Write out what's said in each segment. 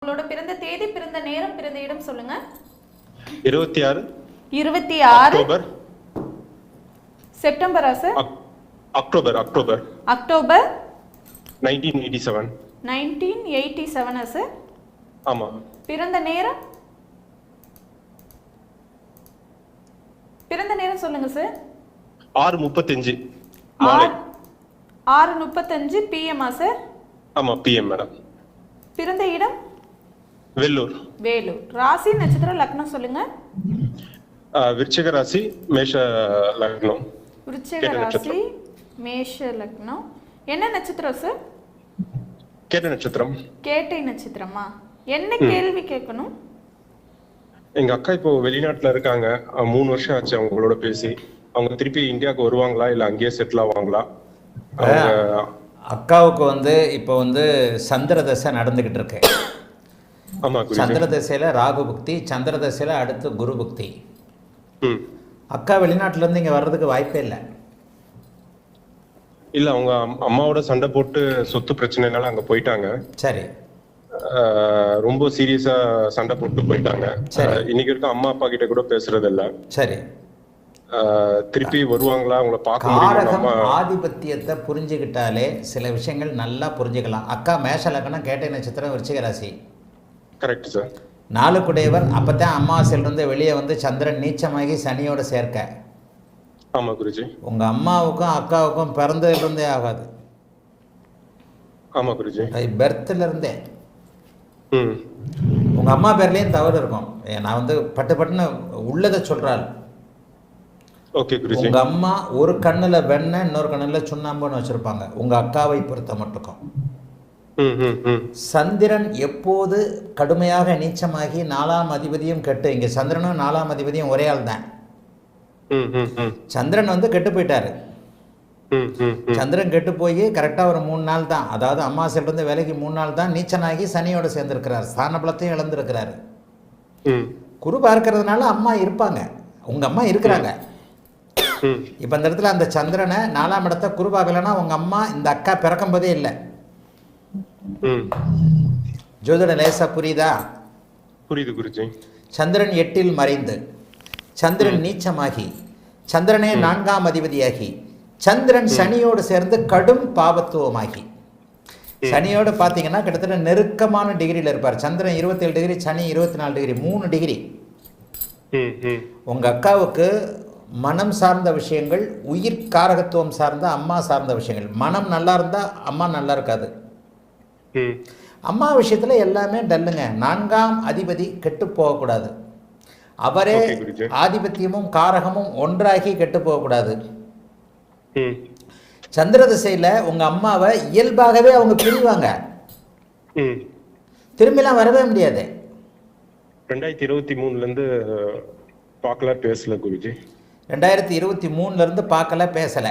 உங்களோட பிறந்த தேதி, பிறந்த நேரம், பிறந்த இடம் சொல்லுங்க. 26 26 செப்டம்பரா சார்? October October 1987. 1987 சார்? ஆமா. பிறந்த நேரம்? பிறந்த நேரம் சொல்லுங்க சார். 6:35 மாலை. 6:35 PM சார்? ஆமா, PM மேடம். பிறந்த இடம்? வெள்ளூர். வேலூர். ராசி, நட்சத்திரம், லக்னம் சொல்லுங்க. விருச்சிக ராசி, மேஷ லக்னம். விருச்சிக ராசி, மேஷ லக்னம். என்ன நட்சத்திரம் சார்? கேட்டை நட்சத்திரம். கேட்டை நட்சத்திரமா? என்ன கேள்வி கேட்கணும்? எங்க அக்கா இப்போ வெளிநாட்டுல இருக்காங்க. 3 வருஷம் ஆச்சு அவங்களோட பேசி. அவங்க திருப்பி இந்தியாவுக்கு வருவாங்களா இல்ல அங்கேயே செட்டில் ஆவாங்களா? அக்காவுக்கு இப்போ சந்திர தசை நடந்துகிட்டு இருக்கு. ஆமா. சந்திர தசையில ராகு புக்தி, சந்திர தசையில அடுத்து குரு புக்தி. அக்கா வெளிநாட்டுல இருந்து இங்க வர்றதுக்கு வாய்ப்பே இல்லை. இல்ல, அவங்க அம்மாவோட சண்டை போட்டு சொத்து பிரச்சனைனால அங்க போயிட்டாங்க. சரி. ரொம்ப சீரியஸா சண்டை போட்டு போயிட்டாங்க. இன்னைக்கு இருக்க அம்மா அப்பா கிட்ட கூட பேசுறது இல்ல. சரி. திருப்பி வருவாங்களா? அவங்கள பார்க்க காரகம் ஆதிபத்தியத்தை புரிஞ்சுக்கிட்டாலே சில விஷயங்கள் நல்லா புரிஞ்சுக்கலாம். அக்கா மேஷ லக்னம், கேட்டை நட்சத்திரம், விருச்சிக ராசி. Correct sir. 4 குடையவர். அப்பதான் அமாவாசையிலிருந்து வெளியே வந்து சந்திரன் நீச்சமாகி சனியோட சேர்க்க. ஆமா குருஜி. உங்க அம்மாவுக்கும் அக்காவுக்கும் பிறந்ததுலேருந்தே ஆகாது. ஆமா குருஜி. பெர்த்ல இருந்தே. உங்க அம்மா பேர்லயும் தவறு இருக்கும். நான் பட்டு பட்டுன்னு உள்ளதை சொல்றாள். ஓகே குருஜி. உங்க அம்மா ஒரு கண்ணுல வெண்ணெய், இன்னொரு கண்ணுல சுண்ணாம்புன்னு வச்சிருப்பாங்க. உங்க அக்காவை பொறுத்த மட்டுக்கும் சந்திரன் எப்போது கடுமையாக நீச்சமாகி 4ஆம் அதிபதியும் கெட்டு, இங்க சந்திரனும் 4ஆம் அதிபதியும் ஒரே ஆள் தான். சந்திரன் கெட்டு போயிட்டாரு. சந்திரன் கெட்டு போய் கரெக்டா ஒரு 3 நாள் தான், அதாவது அமாவாசையிலிருந்து வேலைக்கு 3 நாள் தான் நீச்சனாகி சனியோட சேர்ந்திருக்கிறார். ஸ்தான பலத்தையும் இழந்திருக்கிறாரு. குரு பார்க்கறதுனால அம்மா இருப்பாங்க. உங்க அம்மா இருக்கிறாங்க. இப்ப இந்த இடத்துல அந்த சந்திரனை 4ஆம் இடத்தை குரு பார்க்கலன்னா உங்க அம்மா இந்த அக்கா பிறக்கும் போதே இல்லை. ஜோதிட லேசா புரியுதா? புரியுது குருஜி. சந்திரன் 8இல் மறைந்து, சந்திரன் நீச்சமாகி, சந்திரனே 4ஆம் அதிபதியாகி, சந்திரன் சனியோடு சேர்ந்து கடும் பாவத்துவமாகி, சனியோடு பார்த்தீங்கன்னா கிட்டத்தட்ட நெருக்கமான டிகிரியில் இருப்பார். சந்திரன் 27 டிகிரி, சனி 24 டிகிரி, 3 டிகிரி. உங்க அக்காவுக்கு மனம் சார்ந்த விஷயங்கள், உயிர் காரகத்துவம் சார்ந்த அம்மா சார்ந்த விஷயங்கள். மனம் நல்லா இருந்தா அம்மா நல்லா இருக்காது. அம்மா விஷயத்துல எல்லாமே டல்லுங்க. 4ஆம் அதிபதி கெட்டு போகக்கூடாது. அவரே ஆதிபத்தியமும் காரகமும் ஒன்றாகி கெட்டு போகக்கூடாது. சந்திர திசையில உங்க அம்மாவை இயல்பாகவே அவங்க பிரிவாங்க. திரும்பிலாம் வரவே முடியாது. 2023 இருந்து பார்க்கல, பேசல குருஜி. 2023 இருந்து பார்க்கல, பேசல.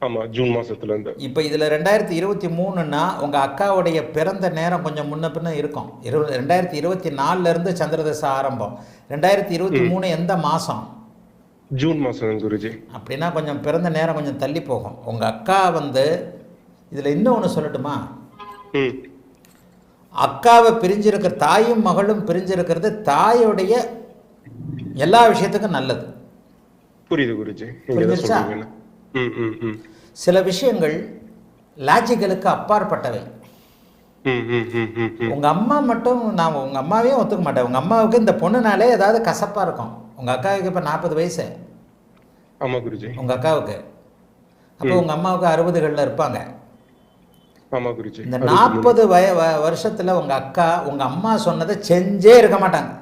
ஆமா, ஜூன் மாசத்துல இருந்து. இப்போ இதுல 2023ன்னா உங்க அக்காவுடைய பிறந்த நேரம் கொஞ்சம் முன்ன பின்ன இருக்கும். 2024 இருந்து சந்திரதசை ஆரம்பம். 2023 எந்த மாசம்? ஜூன் மாசம் குருஜி. அப்படின்னா கொஞ்சம் பிறந்த நேரம் கொஞ்சம் தள்ளி போகும். உங்க அக்கா இதுல இன்னொன்று சொல்லட்டுமா? அக்காவை பிரிஞ்சிருக்கிற தாயும் மகளும் பிரிஞ்சிருக்கிறது தாயோடைய எல்லா விஷயத்துக்கும் நல்லது. புரியுது குருஜி. புரிஞ்சிருச்சா? சில விஷயங்கள் லாஜிக்கலுக்கு அப்பாற்பட்டவை. உங்க அம்மா மட்டும், நான் உங்க அம்மாவையும் ஒத்துக்க மாட்டேன். உங்க அம்மாவுக்கு இந்த பொண்ணுனாலே ஏதாவது கசப்பா இருக்கும். உங்க அக்காவுக்கு இப்ப 40 வயசு. ஆமா குருஜி. உங்க அக்காவுக்கு அப்போ உங்க அம்மாவுக்கு 60களில் இருப்பாங்க. ஆமா குருஜி. இந்த 40 வருஷத்துல உங்க அக்கா உங்க அம்மா சொன்னதை செஞ்சே இருக்க மாட்டாங்க.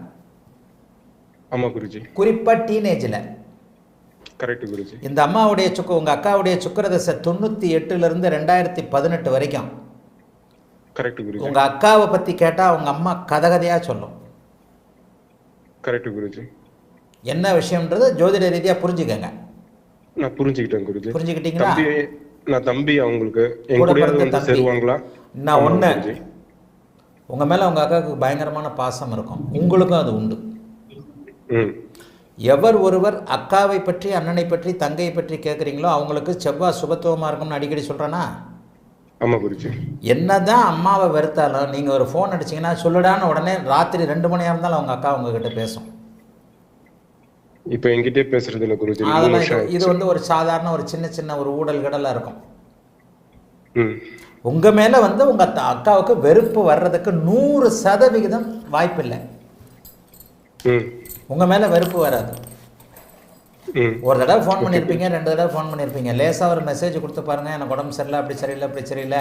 ஆமா குருஜி. குறிப்பா டீனேஜ்ல. கரெக்ட் குருஜி. இந்த அம்மாவுடைய உங்க அக்காவுடைய சுக்கிரதசை 98 இருந்து 2018 வரைக்கும். கரெக்ட் குருஜி. உங்க அக்காவை பத்தி கேட்டா உங்க அம்மா கதையா சொல்லும். கரெக்ட் குருஜி. என்ன விஷயம்ன்றது ஜோதிட ரீதியா புரிஞ்சுக்கங்க. நான் புரிஞ்சுக்கிட்டேன் குருஜி. புரிஞ்சுக்கிட்டீங்களா? நான் தம்பி அவங்களுக்கு என் கூட சேருவாங்களா? நான் ஒண்ணு, உங்க மேல உங்க அக்காவுக்கு பயங்கரமான பாசம் இருக்கும். உங்களுக்கும் அது உண்டு. எவர் ஒருவர் அக்காவை பற்றி, அண்ணனை பற்றி, தங்கையை பற்றி கேட்குறீங்களோ அவங்களுக்கு செவ்வாய் சுபத்துவமாக இருக்கும்னு அடிக்கடி சொல்கிறேன்னா? ஆமா குருஜி. என்னதான் அம்மாவை வெறுத்தாலும் நீங்கள் ஒரு ஃபோன் அடிச்சிங்கன்னா சொல்லுடான்னு உடனே ராத்திரி 2 மணியாக இருந்தாலும் அவங்க அக்கா உங்ககிட்ட பேசும். இப்ப என்கிட்டே பேசுறது இல்ல குருஜி. 3 அதெல்லாம் வருஷம் இது வந்து ஒரு சாதாரண ஒரு சின்ன சின்ன ஒரு ஊடல் கடலாக இருக்கும். ம். உங்கள் மேலே வந்து உங்கள் அக்காவுக்கு வெறுப்பு வர்றதுக்கு 100% வாய்ப்பு இல்லை. ம். உங்கள் மேலே வெறுப்பு வராது. ம். ஒரு தடவை ஃபோன் பண்ணியிருப்பீங்க, 2 தடவை ஃபோன் பண்ணியிருப்பீங்க, லேசாக ஒரு மெசேஜ் கொடுத்து பாருங்கள், எனக்கு உடம்பு சரியில்லை, அப்படி சரியில்லை, அப்படி சரியில்லை.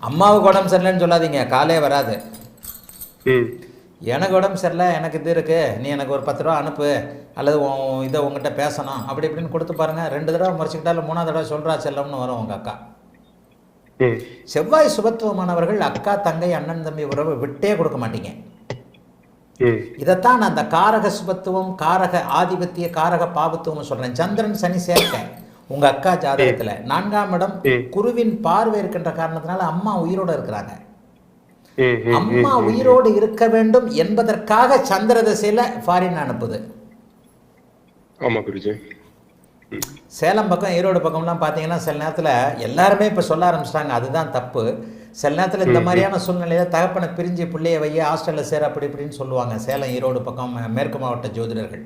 அம்மாவுக்கு உடம்பு சரியில்லைன்னு சொல்லாதீங்க, காலே வராது. ம். எனக்கு உடம்பு சரியில்லை, எனக்கு இது இருக்குது, நீ எனக்கு ஒரு 10 ரூபா அனுப்பு, அல்லது இதை உங்ககிட்ட பேசணும் அப்படி இப்படின்னு கொடுத்து பாருங்கள். 2 தடவை முறைச்சிக்கிட்டாலும் 3ஆவது தடவை சொல்கிறா செல்லம்னு வரும் உங்கள் அக்கா. ம். செவ்வாய் சுபத்துவமானவர்கள் அக்கா தங்கை அண்ணன் தம்பி உறவை விட்டே கொடுக்க மாட்டீங்க. ம். இதைத்தான் நான் அந்த காரக சுபத்துவம், காரக ஆதிபத்திய, காரக பாபத்துவம் சொல்கிறேன். சந்திரன் சனி சேர்க்க உங்கள் அக்கா ஜாதகத்தில் 4ஆம் இடம் குருவின் பார்வை இருக்கின்ற காரணத்தினால அம்மா உயிரோடு இருக்கிறாங்க. ம். ம். அம்மா உயிரோடு இருக்க வேண்டும் என்பதற்காக சந்திர திசையில் ஃபாரின் அனுப்புது. ஆமா குருஜி. சேலம் பக்கம் ஈரோடு பக்கம்லாம் பார்த்தீங்கன்னா சில நேரத்தில் எல்லாருமே இப்போ சொல்ல ஆரம்பிச்சிட்டாங்க, அதுதான் தப்பு. சில நேரத்தில் இந்த மாதிரியான சூழ்நிலையில் தகப்பனை பிரிஞ்சு பிள்ளைய வைய ஹாஸ்டலில் சேர அப்படி இப்படின்னு சொல்லுவாங்க சேலம் ஈரோடு பக்கம் மேற்கு மாவட்ட ஜோதிடர்கள்.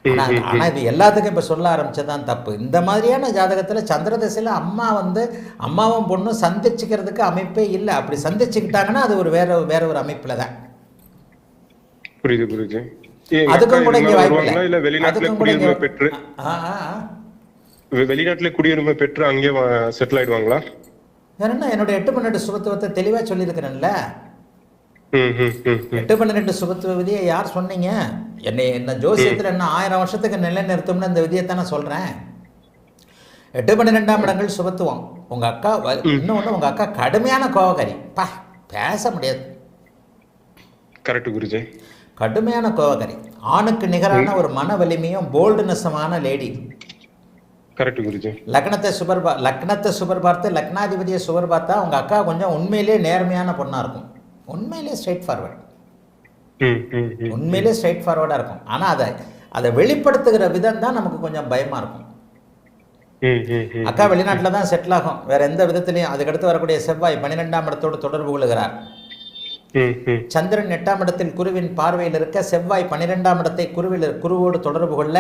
ஆனால் இது எல்லாத்துக்கும் இப்போ சொல்ல ஆரம்பிச்சதான் தப்பு. இந்த மாதிரியான ஜாதகத்தில் சந்திர திசையில் அம்மா வந்து அம்மாவும் பொண்ணும் சந்திச்சுக்கிறதுக்கு அமைப்பே இல்லை. அப்படி சந்திச்சுக்கிட்டாங்கன்னா அது ஒரு வேற ஒரு அமைப்பில் தான். புரியுது குருஜி. அதுக்கும் கூட இங்கே வாய்ப்பு இல்லை. இல்ல வெளிநாட்டுல குடியுரிமை பெற்று வெளிநாட்டுல குடியுரிமை பெற்று அங்கேயே செட்டில் ஆயிடுவாங்களா? ஏன்னா என்னுடைய 8/12 சுபத்துவத்தை தெளிவாக சொல்லியிருக்கிறேன்ல. 8/12 சுபத்துவ விதியை யார் சொன்னீங்க? என்ன ஜோசியத்தில் என்ன 1000 வருஷத்துக்கு நிலைநிறுத்தும்னு இந்த விதியை தானே சொல்கிறேன். 8/12ஆம் இடங்கள் சுபத்துவம். உங்கள் அக்கா இன்னொன்று, உங்கள் அக்கா கடுமையான கோவக்காரி, பேச முடியாது. கரெக்ட் குருஜி. கடுமையான கோவக்காரி, ஆணுக்கு நிகரான ஒரு மன வலிமையும் போல்டுனஸமான லேடி. கரெக்ட் குருஜி. லக்னத்தை சுபர் பார்த்து லக்னாதிபதியை சுபர் பார்த்தா உங்கள் அக்கா கொஞ்சம் உண்மையிலே நேர்மையான பொண்ணாக இருக்கும். உண்மையிலே ஸ்ட்ரைட் ஃபார்வர்டு, உண்மையிலே ஸ்ட்ரைட் ஃபார்வர்டாக இருக்கும். ஆனால் அதை வெளிப்படுத்துகிற விதம் தான் நமக்கு கொஞ்சம் பயமாக இருக்கும். அக்கா வெளிநாட்டில் தான் செட்டில் ஆகும், வேற எந்த விதத்திலையும். அதுக்கடுத்து வரக்கூடிய செவ்வாய் 12ஆம் இடத்தோடு தொடர்பு கொள்கிறார். சந்திரன் 8ஆம் இடத்தில் குருவின் பார்வையில் இருக்க, செவ்வாய் 12ஆம் இடத்தை குருவோடு தொடர்பு கொள்ள,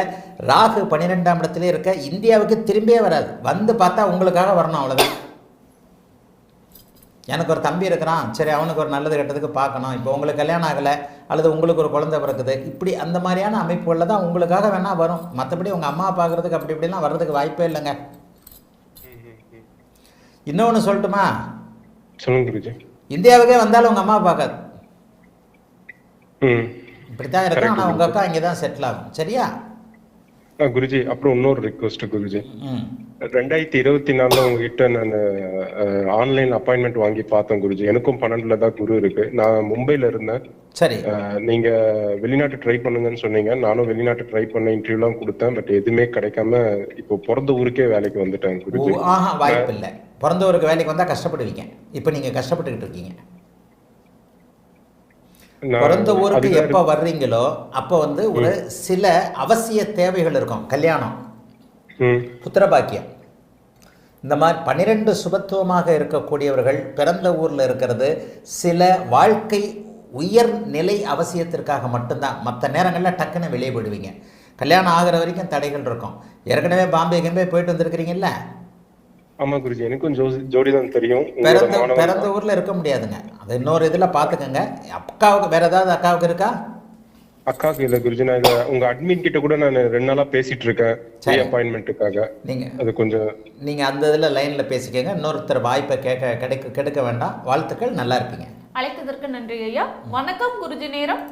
ராகு 12ஆம் இடத்திலே இருக்க, இந்தியாவுக்கு திரும்பியே வராது. வந்து பார்த்தா உங்களுக்காக வரணும், அவ்வளோதான். எனக்கு ஒரு தம்பி இருக்கிறான், சரி அவனுக்கு ஒரு நல்லது கெட்டதுக்கு பார்க்கணும், இப்போ உங்களுக்கு கல்யாணம் ஆகலை அல்லது உங்களுக்கு ஒரு குழந்தை பிறக்குது, இப்படி அந்த மாதிரியான அமைப்புகளில் தான் உங்களுக்காக வேணால் வரும். மற்றபடி உங்கள் அம்மா பார்க்குறதுக்கு அப்படி இப்படிலாம் வர்றதுக்கு வாய்ப்பே இல்லைங்க. இன்னொன்று சொல்லட்டுமா? சொல்லுங்க குருஜி. இந்தியாவுக்கே வந்தாலும் உங்கள் அம்மா பார்க்காது, இப்படித்தான் இருக்கும். ஆனால் உங்கள் அக்கா இங்கே தான் செட்டில் ஆகும். சரியா குருஜி? அப்புறம் இன்னொரு ரிக்வெஸ்ட் குருஜி. 2024 உங்ககிட்ட நான் ஆன்லைன் அப்பாயின்மெண்ட் வாங்கி பார்த்தேன் குருஜி. எனக்கும் 12ல தான் குரு இருக்கு. நான் மும்பைல இருந்தேன். சரி. நீங்க வெளிநாட்டு ட்ரை பண்ணுங்கன்னு சொன்னீங்க. நானும் வெளிநாட்டு ட்ரை பண்ண இன்டர்வியூலாம் கொடுத்தேன். பட் எதுவுமே கிடைக்காம இப்போ பிறந்த ஊருக்கே வேலைக்கு வந்துட்டேன் குருஜி. வாய்ப்பு இல்லை. பிறந்த ஊருக்கு வேலைக்கு வந்தால் கஷ்டப்படுவீங்க. இப்போ நீங்கள் கஷ்டப்பட்டுக்கிட்டு இருக்கீங்க. பிறந்த ஊருக்கு எப்போ வர்றீங்களோ அப்போ வந்து ஒரு சில அவசிய தேவைகள் இருக்கும். கல்யாணம், புத்திரபாக்கியம், இந்த மாதிரி 12 சுபத்துவமாக இருக்கக்கூடியவர்கள் பிறந்த ஊரில் இருக்கிறது சில வாழ்க்கை உயர்நிலை அவசியத்திற்காக மட்டும்தான். மற்ற நேரங்களில் டக்குன்னு வெளியே போயிடுவீங்க. கல்யாணம் ஆகிற வரைக்கும் தடைகள் இருக்கும். ஏற்கனவே பாம்பே போயிட்டு வந்திருக்கிறீங்கல்ல? ஆமா குருஜி, எனக்கும் ஜோடி தான் தெரியும். பிறந்த ஊர்ல இருக்க முடியாதுங்க. அது இன்னொரு இதுல பாத்துக்கங்க. அக்காவுக்கு வேற ஏதாவது அக்காவுக்கு இருக்கா? அக்காவுக்கு இல்ல குருஜி. நான் உங்க அட்மின் கிட்ட கூட நான் 2 நாளா பேசிட்டு இருக்கேன் அப்பாயின்மெண்ட்டுக்காக. நீங்க அது கொஞ்சம் நீங்க அந்த இதுல லைன்ல பேசிக்கங்க. இன்னொருத்தர் வாய்ப்பை கெடுக்க வேண்டாம். வாழ்த்துக்கள், நல்லா இருப்பீங்க. அழைத்ததற்கு நன்றி ஐயா. வணக்கம் குருஜி நேரம்.